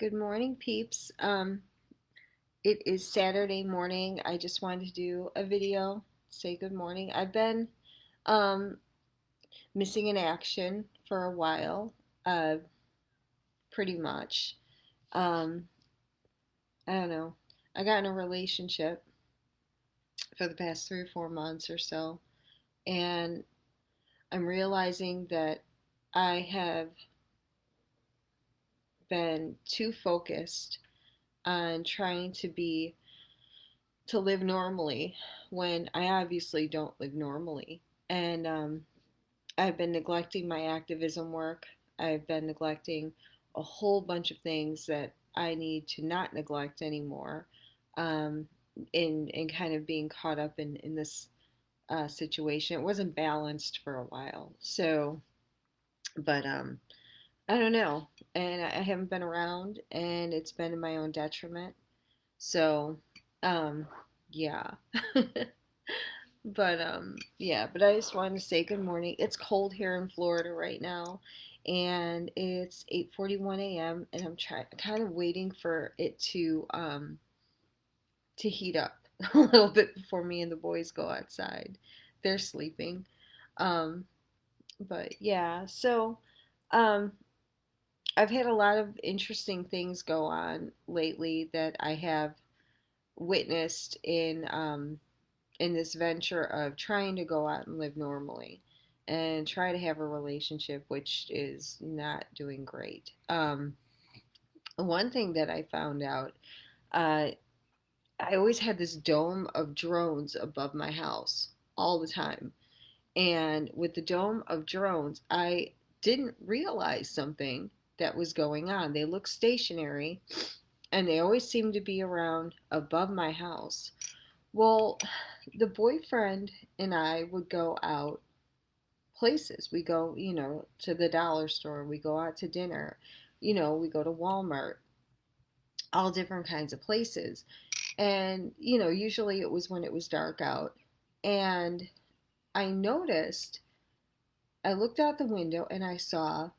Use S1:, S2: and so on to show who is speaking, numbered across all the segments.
S1: Good morning, peeps. It is Saturday morning. I just wanted to do a video, say good morning. I've been um, missing in action for a while, uh, pretty much. Um, I don't know. I got in a relationship for the past 3 or 4 months or so, and I'm realizing that I have been too focused on trying to live normally when I obviously don't live normally. And I've been neglecting my activism work. I've been neglecting a whole bunch of things that I need to not neglect anymore, um, in kind of being caught up in this situation. It wasn't balanced for a while. So, but I don't know. And I haven't been around, and it's been in my own detriment. So, um, yeah. But I just wanted to say good morning. It's cold here in Florida right now, and it's 8:41 a.m. and I'm kind of waiting for it to heat up a little bit before me and the boys go outside. They're sleeping. Um, but yeah, so um I've had a lot of interesting things go on lately that I have witnessed in this venture of trying to go out and live normally and try to have a relationship, which is not doing great. One thing that I found out, uh, I always had this dome of drones above my house all the time. And with the dome of drones, I didn't realize something that was going on. They look stationary and they always seem to be around above my house. Well, the boyfriend and I would go out places. We go, to the dollar store, we go out to dinner, we go to Walmart, all different kinds of places. And, usually it was when it was dark out. And I noticed, I looked out the window and I saw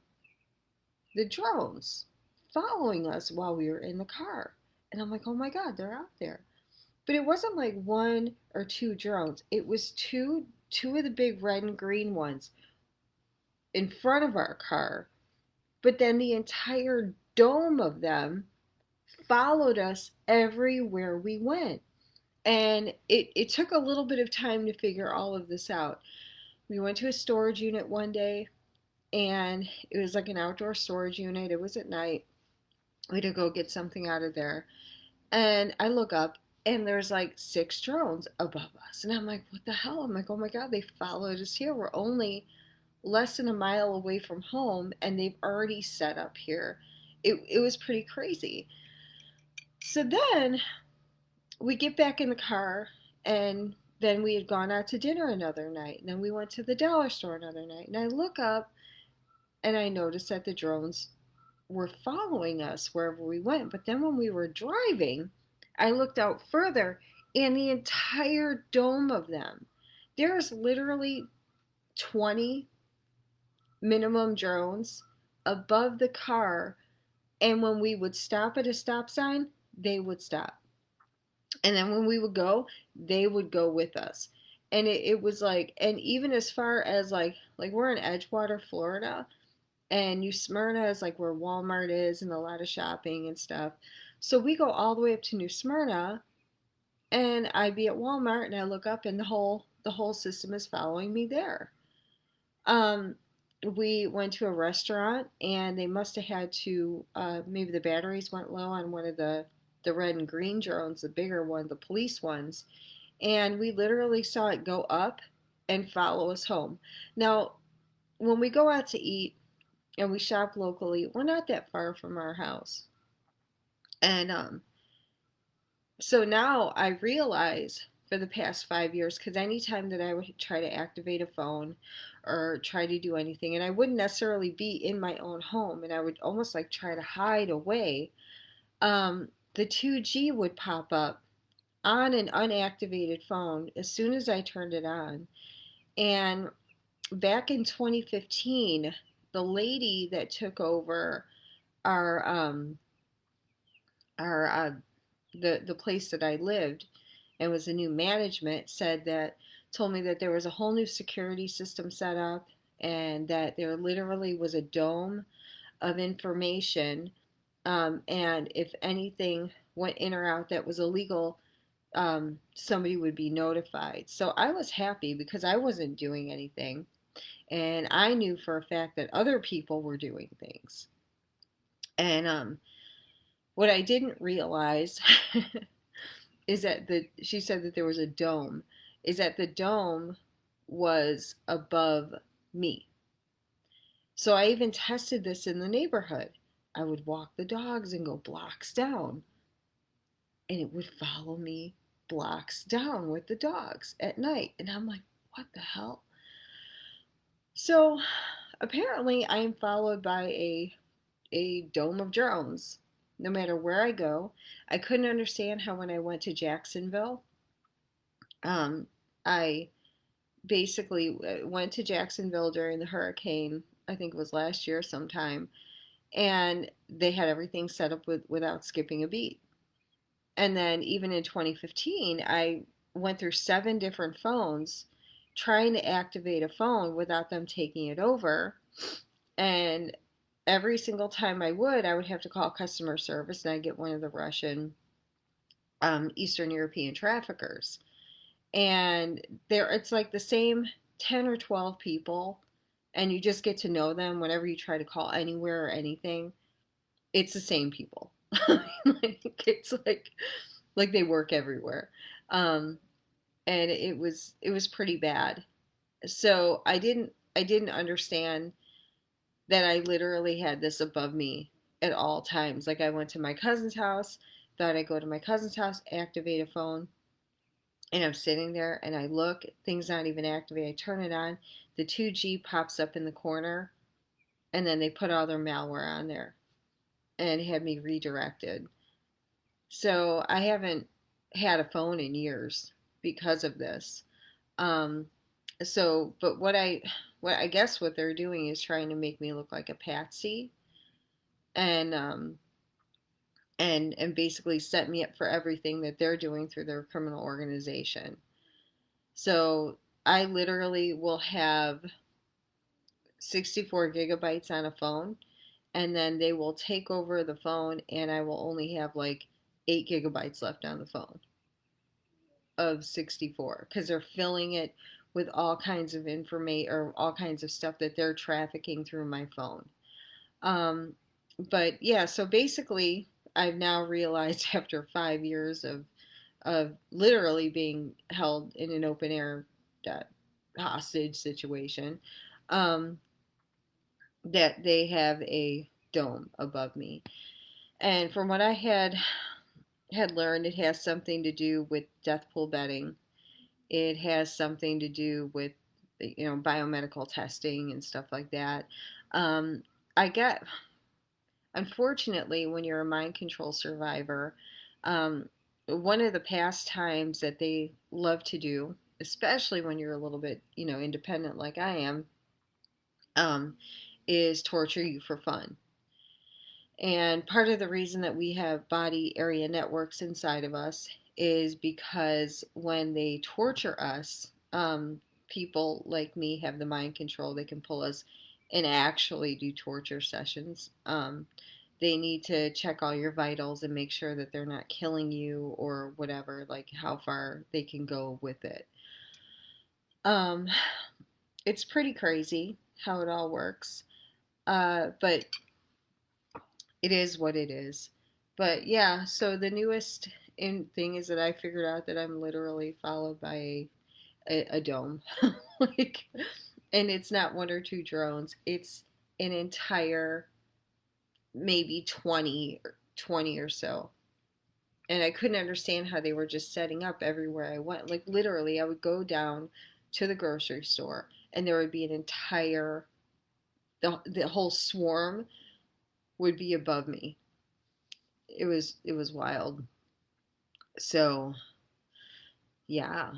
S1: the drones following us while we were in the car. And I'm like, oh my God, they're out there. But it wasn't like one or two drones. It was two of the big red and green ones in front of our car. But then the entire dome of them followed us everywhere we went. And it took a little bit of time to figure all of this out. We went to a storage unit one day, and it was like an outdoor storage unit. It was at night. We had to go get something out of there. And I look up, and there's like 6 drones above us. And I'm like, what the hell? I'm like, oh my God, they followed us here. We're only less than a mile away from home, and they've already set up here. It was pretty crazy. So then we get back in the car, and then we had gone out to dinner another night. And then we went to the dollar store another night. And I look up, and I noticed that the drones were following us wherever we went. But then when we were driving, I looked out further, and the entire dome of them, there's literally 20 minimum drones above the car. And when we would stop at a stop sign, they would stop. And then when we would go, they would go with us. And it was like, and even as far as like we're in Edgewater, Florida, and New Smyrna is like where Walmart is and a lot of shopping and stuff. So we go all the way up to New Smyrna, and I'd be at Walmart and I look up and the whole system is following me there. Um, we went to a restaurant and they must have had to maybe the batteries went low on one of the red and green drones, the bigger one, the police ones, and we literally saw it go up and follow us home. Now, when we go out to eat and we shop locally, we're not that far from our house. And so now I realize for the past 5 years, because anytime that I would try to activate a phone or try to do anything, and I wouldn't necessarily be in my own home, and I would almost like try to hide away, the 2G would pop up on an unactivated phone as soon as I turned it on. And back in 2015, the lady that took over our our the place that I lived, and was a new management, said that told me that there was a whole new security system set up, and that there literally was a dome of information, and if anything went in or out that was illegal, somebody would be notified. So I was happy because I wasn't doing anything, and I knew for a fact that other people were doing things. And what I didn't realize is that she said that there was a dome, is that the dome was above me. So I even tested this in the neighborhood. I would walk the dogs and go blocks down, and it would follow me blocks down with the dogs at night. And I'm like, what the hell? So apparently I am followed by a dome of drones no matter where I go. I couldn't understand how when I went to Jacksonville, um, I basically went to Jacksonville during the hurricane. I think it was last year sometime, and they had everything set up without skipping a beat. And then even in 2015, I went through 7 different phones trying to activate a phone without them taking it over. And every single time I would have to call customer service, and I get one of the Russian, Eastern European traffickers. And it's like the same 10 or 12 people, and you just get to know them whenever you try to call anywhere or anything. It's the same people. It's like they work everywhere. Um, and it was pretty bad. So I didn't understand that I literally had this above me at all times. Like I went to my cousin's house, thought I'd go to my cousin's house, activate a phone, and I'm sitting there and I look, things not even activated. I turn it on, the 2G pops up in the corner, and then they put all their malware on there and had me redirected. So I haven't had a phone in years because of this. Um, but what I guess what they're doing is trying to make me look like a patsy, and and basically set me up for everything that they're doing through their criminal organization. So I literally will have 64 gigabytes on a phone, and then they will take over the phone, and I will only have like 8 gigabytes left on the phone of 64, because they're filling it with all kinds of information or all kinds of stuff that they're trafficking through my phone. Um, but yeah, so basically, I've now realized after 5 years of literally being held in an open air uh, hostage situation, um, that they have a dome above me. And from what I had learned, it has something to do with Deathpool betting. It has something to do with biomedical testing and stuff like that. Um, I get Unfortunately, when you're a mind control survivor, um, one of the pastimes that they love to do, especially when you're a little bit, independent like I am, um, is torture you for fun. And part of the reason that we have body area networks inside of us is because when they torture us, people like me have the mind control. They can pull us and actually do torture sessions. They need to check all your vitals and make sure that they're not killing you or whatever, like how far they can go with it. Um, it's pretty crazy how it all works. But it is what it is. But yeah, so the newest thing is that I figured out that I'm literally followed by a dome. like, and it's not 1 or 2 drones. It's an entire maybe 20 or so. And I couldn't understand how they were just setting up everywhere I went. Like literally, I would go down to the grocery store and there would be an entire the whole swarm would be above me. It was wild. So, yeah.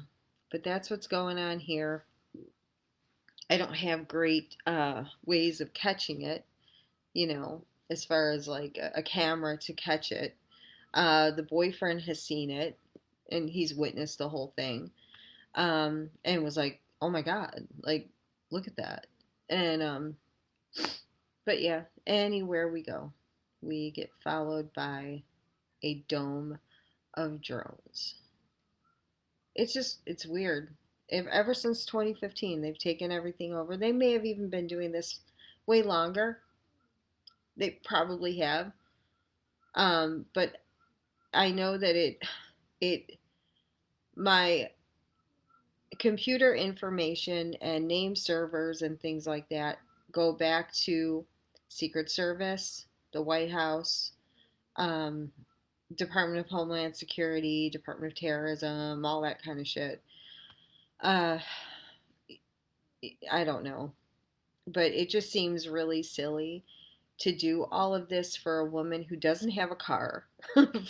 S1: But that's what's going on here. I don't have great ways of catching it, as far as like a camera to catch it. The boyfriend has seen it, and he's witnessed the whole thing, and was like, "Oh my God, like, look at that." And but yeah, anywhere we go, we get followed by a dome of drones. It's weird. If ever since 2015, they've taken everything over. They may have even been doing this way longer. They probably have. But I know that it my computer information and name servers and things like that go back to Secret Service, the White House, um, Department of Homeland Security, Department of Terrorism, all that kind of shit. Uh, I don't know, but it just seems really silly to do all of this for a woman who doesn't have a car.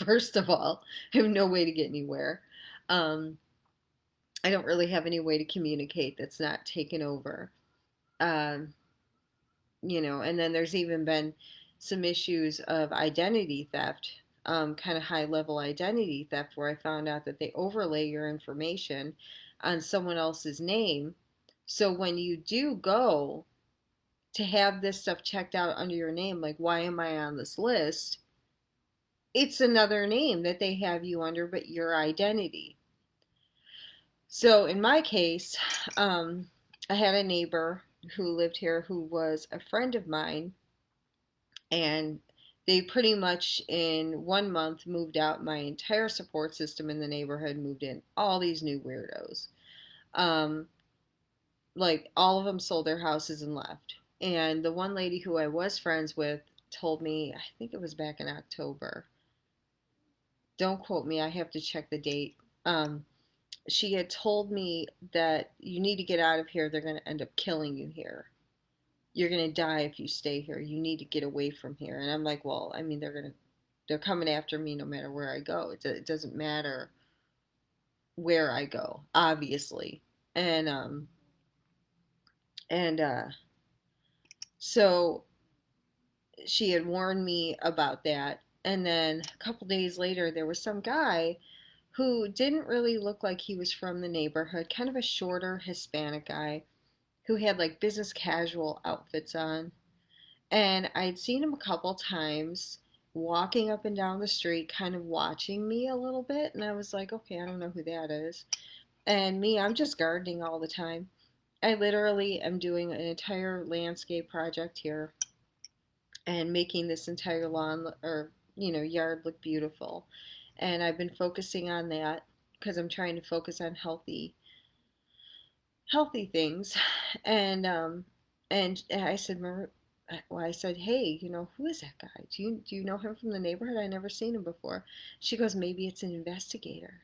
S1: First of all, I have no way to get anywhere. Um, I don't really have any way to communicate that's not taken over. Um, and then there's even been some issues of identity theft, kind of high level identity theft, where I found out that they overlay your information on someone else's name. So when you do go to have this stuff checked out under your name, like, why am I on this list? It's another name that they have you under, but your identity. So in my case, I had a neighbor who lived here who was a friend of mine, and they pretty much in 1 month moved out my entire support system in the neighborhood, moved in all these new weirdos. Um, like all of them sold their houses and left. And the one lady who I was friends with told me, I think it was back in October. Don't quote me, I have to check the date. She had told me that you need to get out of here. They're going to end up killing you here. You're going to die if you stay here. You need to get away from here. And I'm like, well, I mean, they're coming after me no matter where I go. It doesn't matter where I go, obviously. And and so she had warned me about that. And then a couple days later, there was some guy who didn't really look like he was from the neighborhood, kind of a shorter Hispanic guy who had like business casual outfits on. And I'd seen him a couple times walking up and down the street, kind of watching me a little bit. And I was like, okay, I don't know who that is. And me, I'm just gardening all the time. I literally am doing an entire landscape project here and making this entire lawn or yard look beautiful. And I've been focusing on that because I'm trying to focus on healthy things. And I said, well, I said, hey, who is that guy? Do you know him from the neighborhood? I never seen him before. She goes, maybe it's an investigator.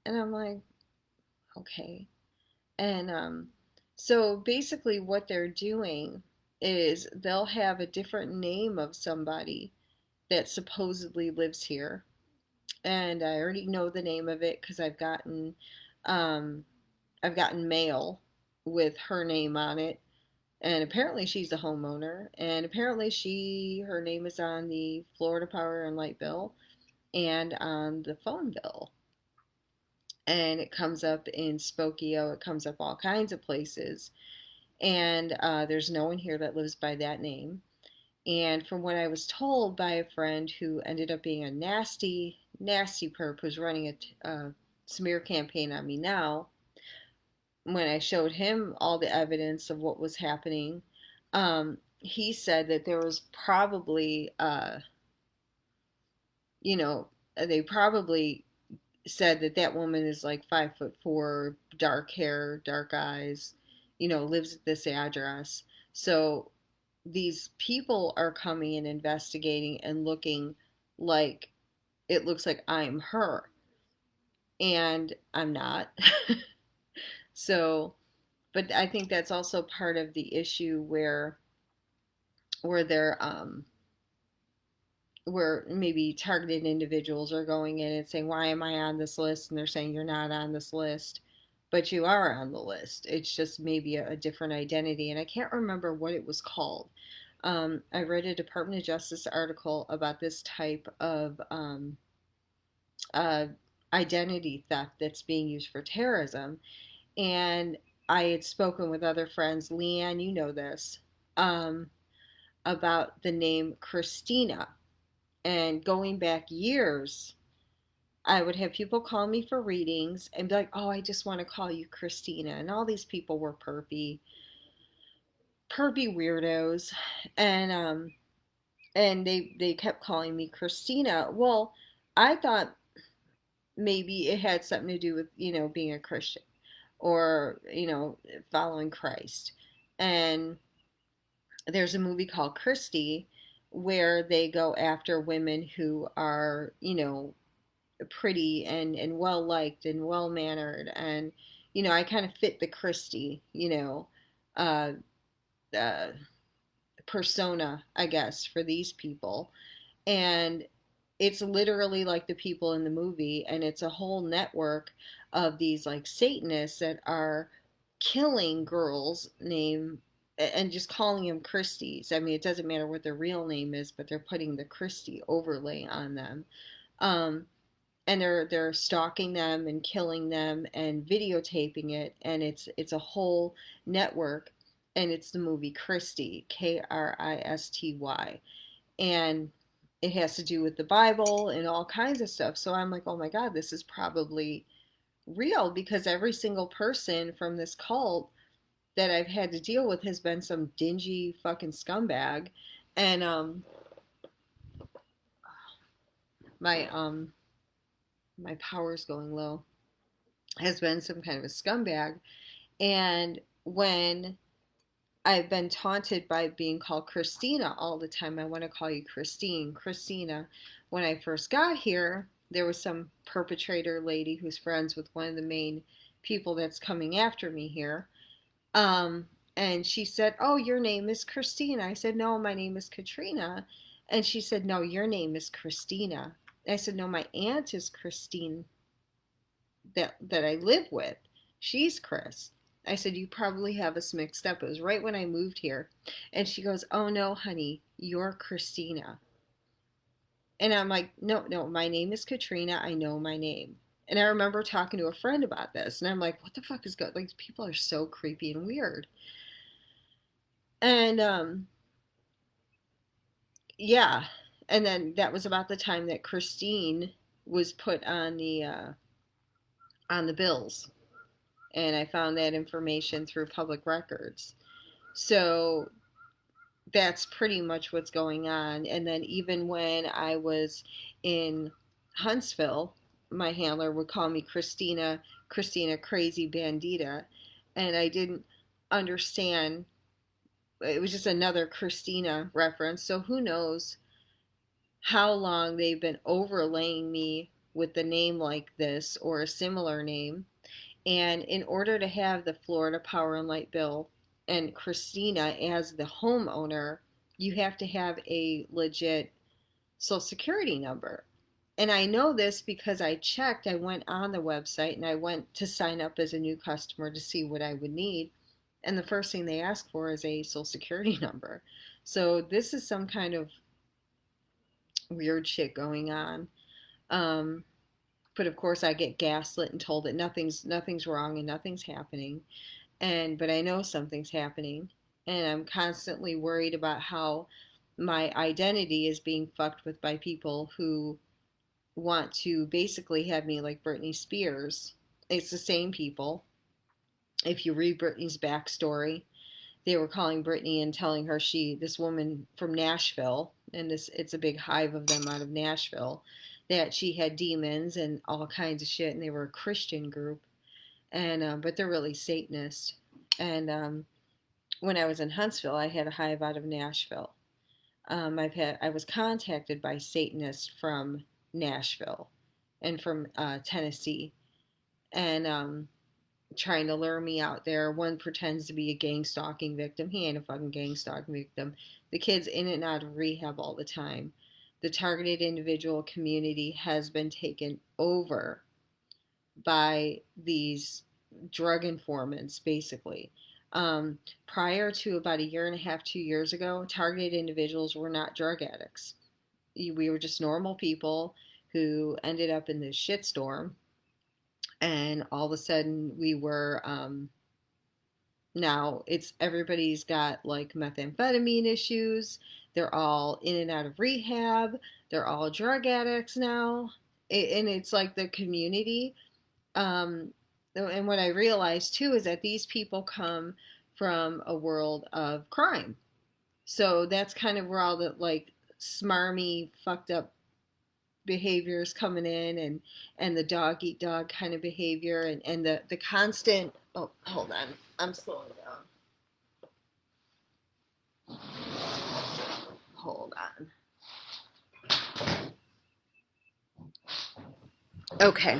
S1: And I'm like, okay. And so basically, what they're doing is they'll have a different name of somebody that supposedly lives here, and I already know the name of it because um, I've gotten mail with her name on it, and apparently she's a homeowner, and apparently her name is on the Florida Power and Light bill and on the phone bill, and it comes up in Spokio, it comes up all kinds of places, and there's no one here that lives by that name. And from what I was told by a friend who ended up being a nasty, nasty perp who's running a smear campaign on me now, when I showed him all the evidence of what was happening, he said that there was probably, they probably said that that woman is like 5'4", dark hair, dark eyes, lives at this address. So these people are coming and investigating and looking like it looks like I'm her, and I'm not. So, but I think that's also part of the issue where they're where maybe targeted individuals are going in and saying, why am I on this list? And they're saying you're not on this list, but you are on the list. It's just maybe a different identity. And I can't remember what it was called. I read a Department of Justice article about this type of uh, identity theft that's being used for terrorism. And I had spoken with other friends, Leanne, you know this, um, about the name Christina. And going back years, I would have people call me for readings and be like, "Oh, I just want to call you Christina." And all these people were perpy weirdos, and they kept calling me Christina. Well, I thought maybe it had something to do with being a Christian or following Christ. And there's a movie called Kristy where they go after women who are pretty and well liked and well mannered, and I kind of fit the Kristy uh, uh, persona, I guess, for these people. And it's literally like the people in the movie, and it's a whole network of these like Satanists that are killing girls named and just calling them Christies. I mean, it doesn't matter what their real name is, but they're putting the Christy overlay on them. Um, and they're stalking them and killing them and videotaping it, and it's a whole network. And it's the movie Kristy, Kristy, and it has to do with the Bible and all kinds of stuff. So I'm like, oh my God, this is probably real, because every single person from this cult that I've had to deal with has been some dingy fucking scumbag. And my my power's going low, has been some kind of a scumbag. And when I've been taunted by being called Christina all the time, I want to call you Christine, Christina. When I first got here, there was some perpetrator lady who's friends with one of the main people that's coming after me here. And she said, "Oh, your name is Christina." I said, "No, my name is Katrina." And she said, "No, your name is Christina." I said, "No, my aunt is Christine that I live with. She's Chris." I said, "You probably have us mixed up." It was right when I moved here. And she goes, "Oh no, honey, you're Christina." And I'm like, "No, no, my name is Katrina. I know my name." And I remember talking to a friend about this, and I'm like, "What the fuck is going?" Like, people are so creepy and weird. And yeah, and then that was about the time that Christine was put on the bills, and I found that information through public records. So that's pretty much what's going on. And then even when I was in Huntsville, my handler would call me Christina, Christina Crazy Bandita, and I didn't understand. It was just another Christina reference. So who knows how long they've been overlaying me with the name like this or a similar name. And in order to have the Florida Power and Light bill and Christina as the homeowner, you have to have a legit social security number. And I know this because I checked, I went on the website and I went to sign up as a new customer to see what I would need. And the first thing they ask for is a social security number. So this is some kind of weird shit going on. Um, but of course I get gaslit and told that nothing's wrong and nothing's happening. But I know something's happening, and I'm constantly worried about how my identity is being fucked with by people who want to basically have me like Britney Spears. It's the same people. If you read Britney's backstory, they were calling Britney and telling her this woman from Nashville, and it's a big hive of them out of Nashville, that she had demons and all kinds of shit, and they were a Christian group, and but they're really Satanist. And when I was in Huntsville, I had a hive out of Nashville. I was contacted by Satanists from Nashville and from Tennessee, and trying to lure me out there. One pretends to be a gang stalking victim. He ain't a fucking gang stalking victim. The kid's in and out of rehab all the time. The targeted individual community has been taken over by these drug informants, basically. Um, Prior to about a year and a half, 2 years ago, targeted individuals were not drug addicts. We were just normal people who ended up in this shitstorm, and all of a sudden we were now it's everybody's got like methamphetamine issues. They're all in and out of rehab. They're all drug addicts now. And it's like the community. Um, and what I realized too is that these people come from a world of crime. So that's kind of where all the like smarmy, fucked up behaviors coming in, and the dog eat dog kind of behavior, and the constant, oh, hold on, I'm slowing down. Hold on. Okay.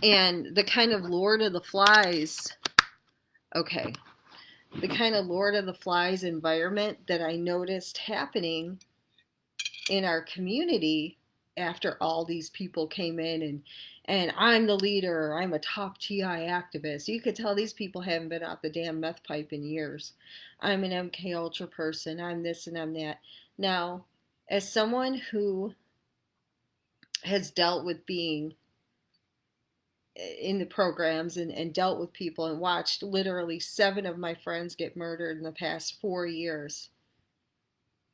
S1: And the kind of Lord of the Flies, okay, the kind of Lord of the Flies environment that I noticed happening in our community after all these people came in, and I'm the leader, I'm a top TI activist. You could tell these people haven't been out the damn meth pipe in years. I'm an MK Ultra person, I'm this and I'm that. Now, as someone who has dealt with being in the programs, and dealt with people and watched literally 7 of my friends get murdered in the past 4 years,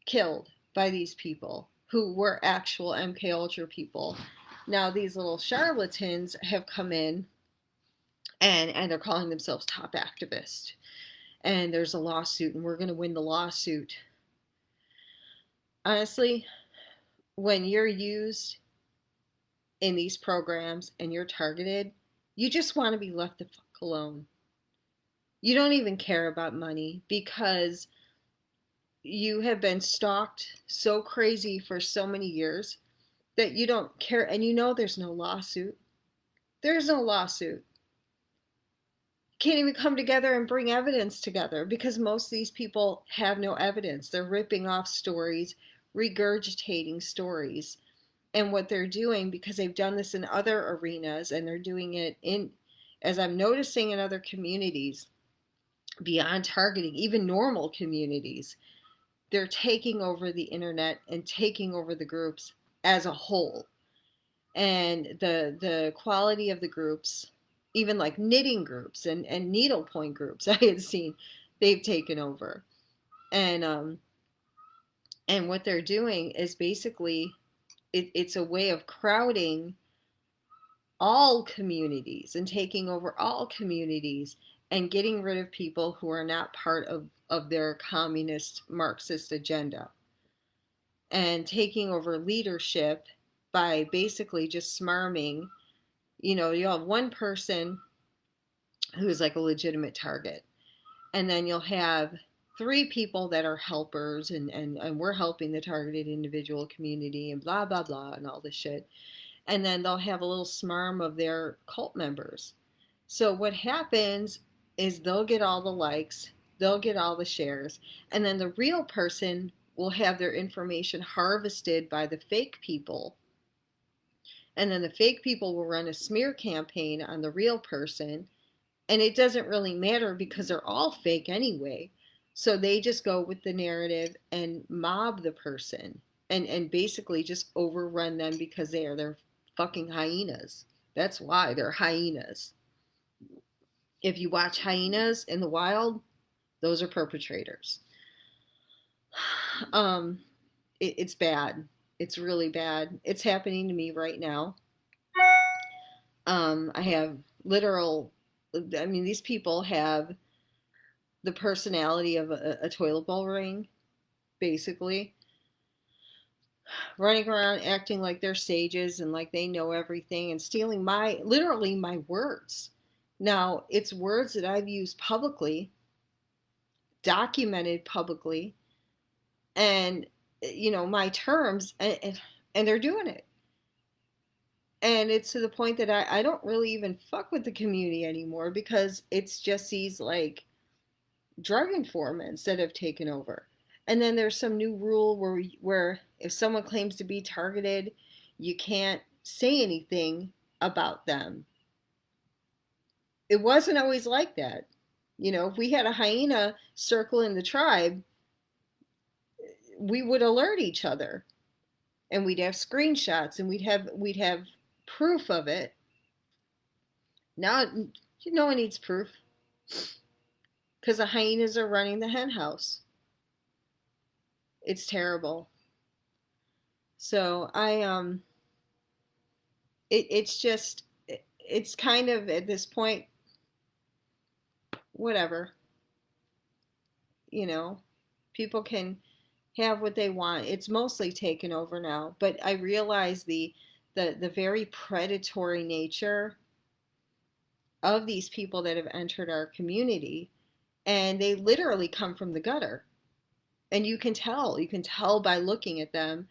S1: killed by these people who were actual MK Ultra people. Now these little charlatans have come in, and they're calling themselves top activists. And there's a lawsuit, and we're going to win the lawsuit. Honestly, when you're used in these programs and you're targeted, you just want to be left the fuck alone. You don't even care about money because you have been stalked so crazy for so many years that you don't care, and you know there's no lawsuit. There's no lawsuit. Can't even come together and bring evidence together because most of these people have no evidence. They're ripping off stories, regurgitating stories. And what they're doing, because they've done this in other arenas, and they're doing it in, as I'm noticing in other communities, beyond targeting, even normal communities, they're taking over the internet and taking over the groups as a whole. And the quality of the groups, even like knitting groups and needlepoint groups I had seen, they've taken over. And what they're doing is basically it's a way of crowding all communities and taking over all communities and getting rid of people who are not part of their communist Marxist agenda, and taking over leadership by basically just smarming. You know, you'll have one person who's like a legitimate target, and then you'll have 3 people that are helpers, and we're helping the targeted individual community and blah blah blah and all this shit. And then they'll have a little smarm of their cult members. So what happens is they'll get all the likes, they'll get all the shares, and then the real person will have their information harvested by the fake people. And then the fake people will run a smear campaign on the real person, and it doesn't really matter because they're all fake anyway. So they just go with the narrative and mob the person, and basically just overrun them because they're fucking hyenas. That's why they're hyenas. If you watch hyenas in the wild, those are perpetrators. It's bad. It's really bad. It's happening to me right now. I have literal, I mean, these people have the personality of a toilet bowl ring, basically. Running around acting like they're sages and like they know everything, and stealing literally my words. Now, it's words that I've used publicly, documented publicly, and, you know, my terms, and they're doing it. And it's to the point that I don't really even fuck with the community anymore because it's just these like drug informants that have taken over. And then there's some new rule where if someone claims to be targeted, you can't say anything about them. It wasn't always like that. If we had a hyena circling the tribe, we would alert each other, and we'd have screenshots, and we'd have proof of it. Now, no one needs proof because the hyenas are running the hen house. It's terrible. So it's just, it's kind of at this point, whatever, you know, people can have what they want. It's mostly taken over now, but I realize the very predatory nature of these people that have entered our community, and they literally come from the gutter. And you can tell by looking at them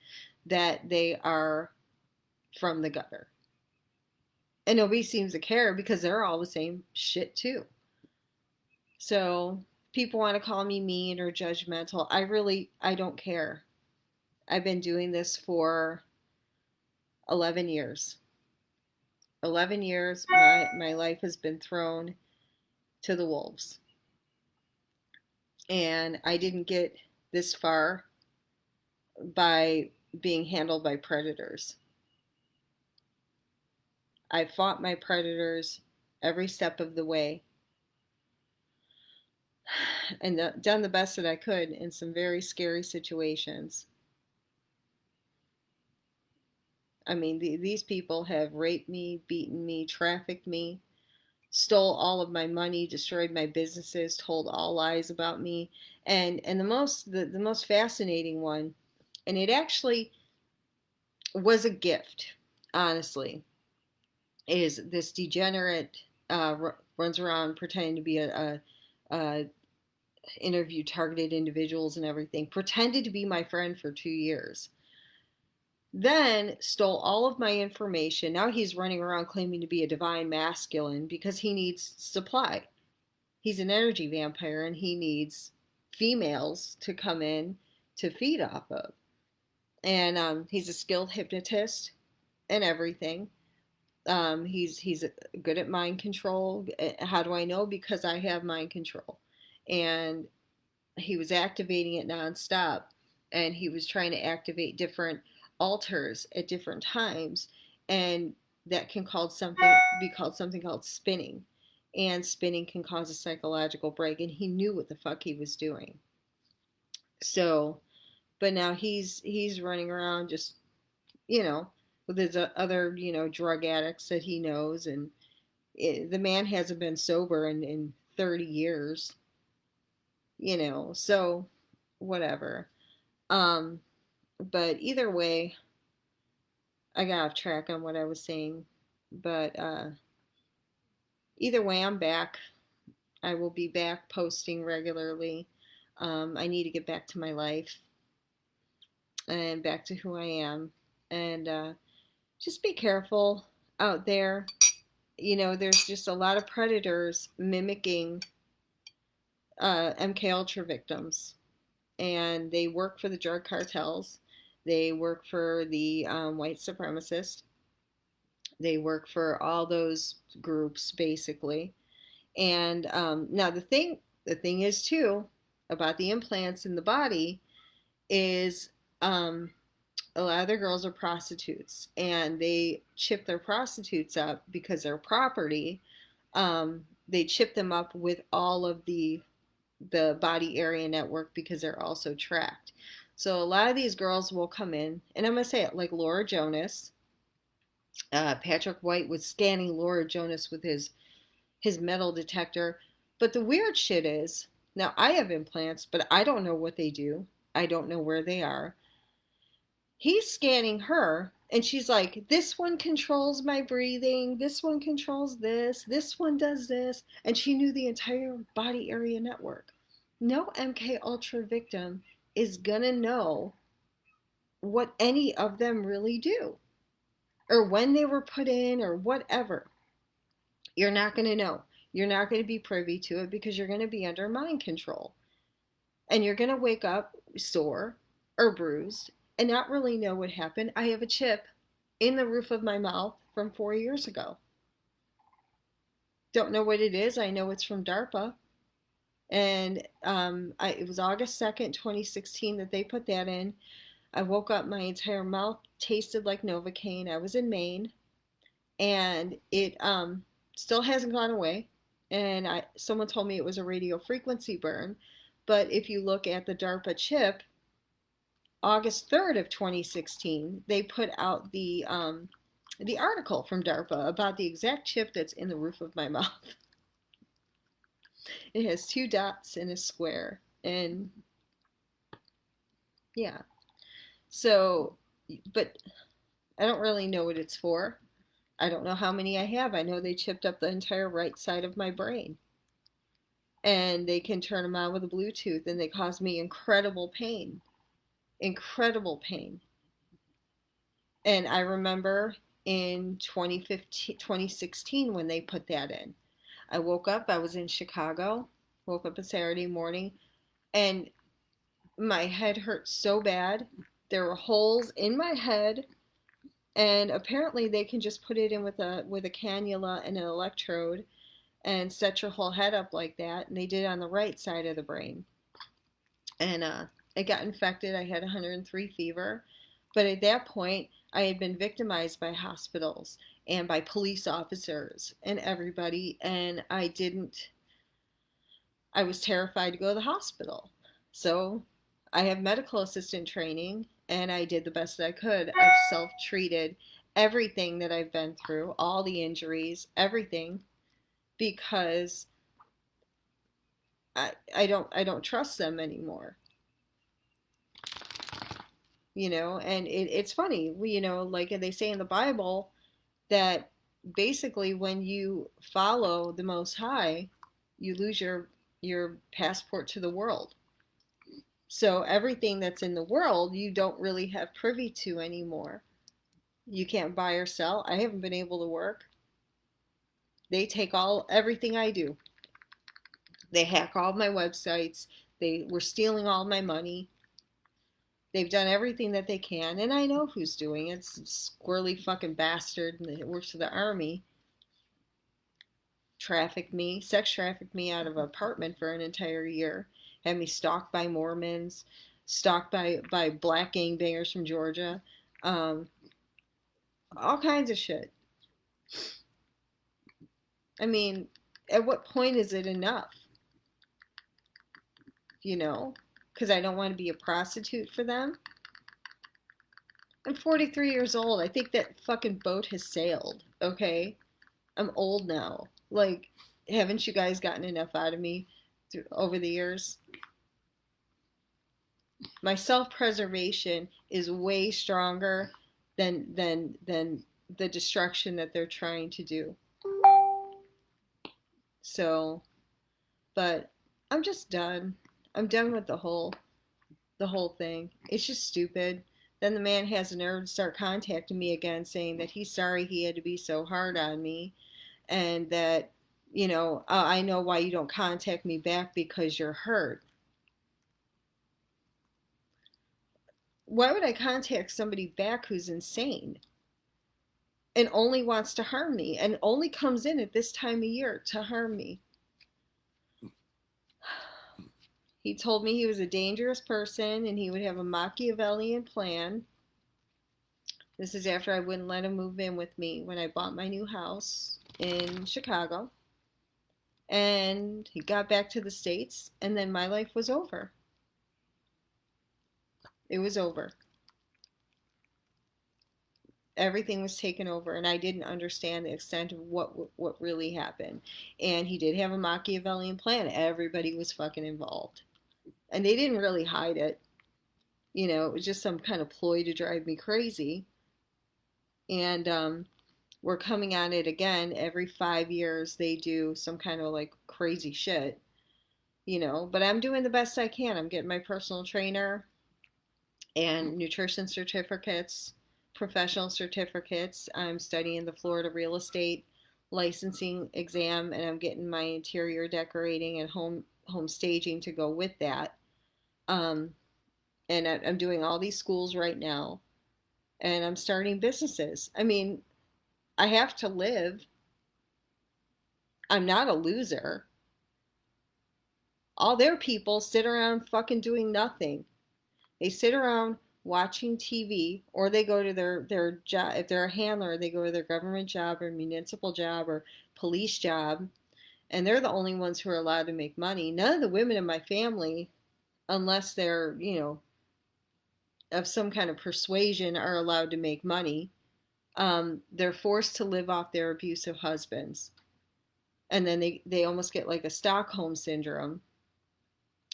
S1: that they are from the gutter. And nobody seems to care because they're all the same shit too. So people want to call me mean or judgmental. I don't care. I've been doing this for 11 years. 11 years, my life has been thrown to the wolves. And I didn't get this far by being handled by predators. I fought my predators every step of the way and done the best that I could in some very scary situations. I mean, these people have raped me, beaten me, trafficked me, stole all of my money, destroyed my businesses, told all lies about me. And the most fascinating one, and it actually was a gift, honestly, is this degenerate runs around pretending to be a interview targeted individuals and everything, pretended to be my friend for 2 years, then stole all of my information. Now he's running around claiming to be a divine masculine because he needs supply. He's an energy vampire and he needs females to come in to feed off of. And he's a skilled hypnotist and everything. He's good at mind control. How do I know? Because I have mind control. And he was activating it nonstop, and he was trying to activate different altars at different times, and that can be called something called spinning, and spinning can cause a psychological break, and he knew what the fuck he was doing. So, but now he's running around just, you know, with his other, drug addicts that he knows, and the man hasn't been sober in 30 years, so whatever. Um, but either way, I got off track on what I was saying. But either way, I'm back. I will be back posting regularly. I need to get back to my life and back to who I am. And just be careful out there. There's just a lot of predators mimicking MK Ultra victims, and they work for the drug cartels. They work for the white supremacists. They work for all those groups basically. And now the thing is too about the implants in the body is a lot of the girls are prostitutes, and they chip their prostitutes up because they're property. They chip them up with all of the body area network because they're also tracked. So a lot of these girls will come in, and I'm gonna say it like Laura Jonas. Patrick White was scanning Laura Jonas with his metal detector. But the weird shit is, now I have implants, but I don't know what they do. I don't know where they are. He's scanning her, and she's like, this one controls my breathing, this one controls this one does this, and she knew the entire body area network. No MK Ultra victim is gonna know what any of them really do, or when they were put in, or whatever. You're not gonna know. You're not gonna be privy to it because you're gonna be under mind control. And you're gonna wake up sore or bruised and not really know what happened. I have a chip in the roof of my mouth from 4 years ago. Don't know what it is. I know it's from Darpa. And it was August 2nd, 2016 that they put that in. I woke up, my entire mouth tasted like Novocaine. I was in Maine, and it still hasn't gone away. And someone told me it was a radio frequency burn, but if you look at the Darpa chip, August 3rd of 2016, they put out the article from Darpa about the exact chip that's in the roof of my mouth. It has two dots and a square, and yeah. So, but I don't really know what it's for. I don't know how many I have. I know they chipped up the entire right side of my brain. And they can turn them on with a Bluetooth, and they cause me incredible pain. Incredible pain. And I remember in 2015, 2016 when they put that in. I woke up, I was in Chicago, woke up a Saturday morning, and my head hurt so bad. There were holes in my head, and apparently they can just put it in with a cannula and an electrode and set your whole head up like that. And they did it on the right side of the brain. And it got infected. I had 103 fever. But at that point, I had been victimized by hospitals and by police officers and everybody. And I was terrified to go to the hospital. So I have medical assistant training, and I did the best that I could. I've self treated everything that I've been through, all the injuries, everything, because I don't trust them anymore. And it's funny, like they say in the Bible that basically when you follow the Most High, you lose your passport to the world. So everything that's in the world, you don't really have privy to anymore. You can't buy or sell. I haven't been able to work. They take everything I do. They hack all my websites. They were stealing all my money. They've done everything that they can, and I know who's doing it. It's a squirrely fucking bastard that works for the army. Sex trafficked me out of an apartment for an entire year. Had me stalked by Mormons, stalked by black gangbangers from Georgia. Um, all kinds of shit. I mean, at what point is it enough? Because I don't want to be a prostitute for them. I'm 43 years old. I think that fucking boat has sailed, okay? I'm old now. Like, haven't you guys gotten enough out of me over the years? My self-preservation is way stronger than the destruction that they're trying to do. So, but I'm just done. I'm done with the whole thing. It's just stupid. Then the man has the nerve to start contacting me again, saying that he's sorry he had to be so hard on me, and that I know why you don't contact me back, because you're hurt. Why would I contact somebody back who's insane and only wants to harm me and only comes in at this time of year to harm me? He told me he was a dangerous person and he would have a Machiavellian plan. This is after I wouldn't let him move in with me when I bought my new house in Chicago. And he got back to the States, and then my life was over. It was over. Everything was taken over, and I didn't understand the extent of what really happened. And he did have a Machiavellian plan. Everybody was fucking involved. And they didn't really hide it. It was just some kind of ploy to drive me crazy. And we're coming at it again. Every 5 years they do some kind of like crazy shit. But I'm doing the best I can. I'm getting my personal trainer and nutrition certificates, professional certificates. I'm studying the Florida real estate licensing exam, and I'm getting my interior decorating and home staging to go with that. And I'm doing all these schools right now, and I'm starting businesses. I mean, I have to live. I'm not a loser. All their people sit around fucking doing nothing. They sit around watching TV, or they go to their job. If they're a handler, they go to their government job or municipal job or police job, and they're the only ones who are allowed to make money. None of the women in my family, unless they're, of some kind of persuasion, are allowed to make money. They're forced to live off their abusive husbands. And then they almost get like a Stockholm syndrome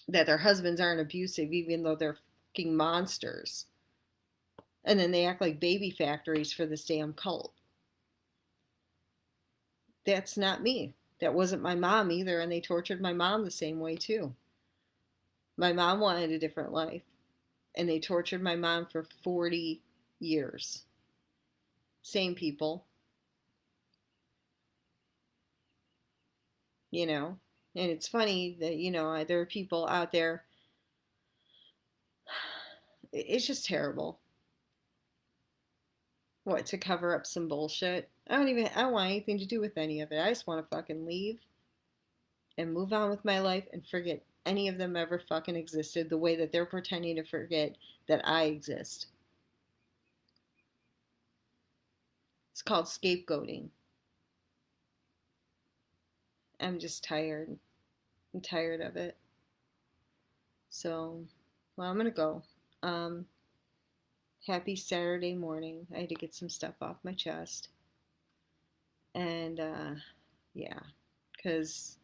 S1: that their husbands aren't abusive, even though they're fucking monsters. And then they act like baby factories for this damn cult. That's not me. That wasn't my mom either, and they tortured my mom the same way too. My mom wanted a different life, and they tortured my mom for 40 years. Same people, you know. And it's funny that, there are people out there. It's just terrible. What, to cover up some bullshit? I don't want anything to do with any of it. I just want to fucking leave and move on with my life and forget any of them ever fucking existed the way that they're pretending to forget that I exist. It's called scapegoating. I'm just tired. I'm tired of it. So, well, I'm gonna go. Um, Happy Saturday morning. I had to get some stuff off my chest. And, yeah, because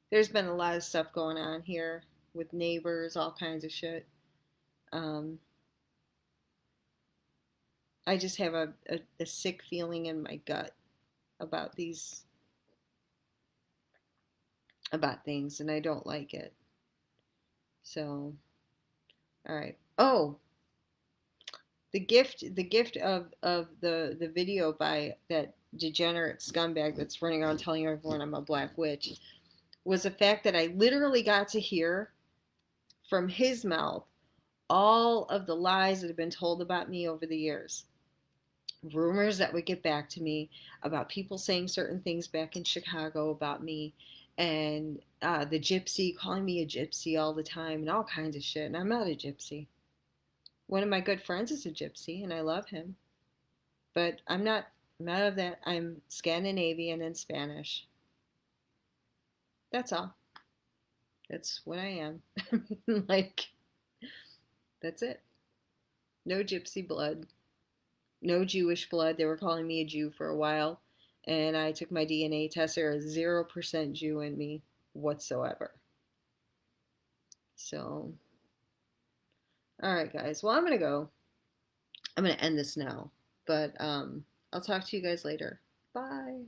S1: there's been a lot of stuff going on here with neighbors, all kinds of shit. Um, I just have a sick feeling in my gut about about things, and I don't like it. So, all right. Oh, the gift of the video by that degenerate scumbag that's running around telling everyone I'm a black witch was the fact that I literally got to hear from his mouth all of the lies that have been told about me over the years. Rumors that would get back to me about people saying certain things back in Chicago about me, and the gypsy calling me a gypsy all the time, and all kinds of shit. And I'm not a gypsy. One of my good friends is a gypsy, and I love him. But I'm not. I'm not of that. I'm Scandinavian and Spanish. That's all. That's what I am. Like, that's it. No gypsy blood. No Jewish blood. They were calling me a Jew for a while, and I took my DNA test. There is 0% Jew in me whatsoever. So, all right, guys. Well, I'm gonna go. I'm gonna end this now, but I'll talk to you guys later. Bye.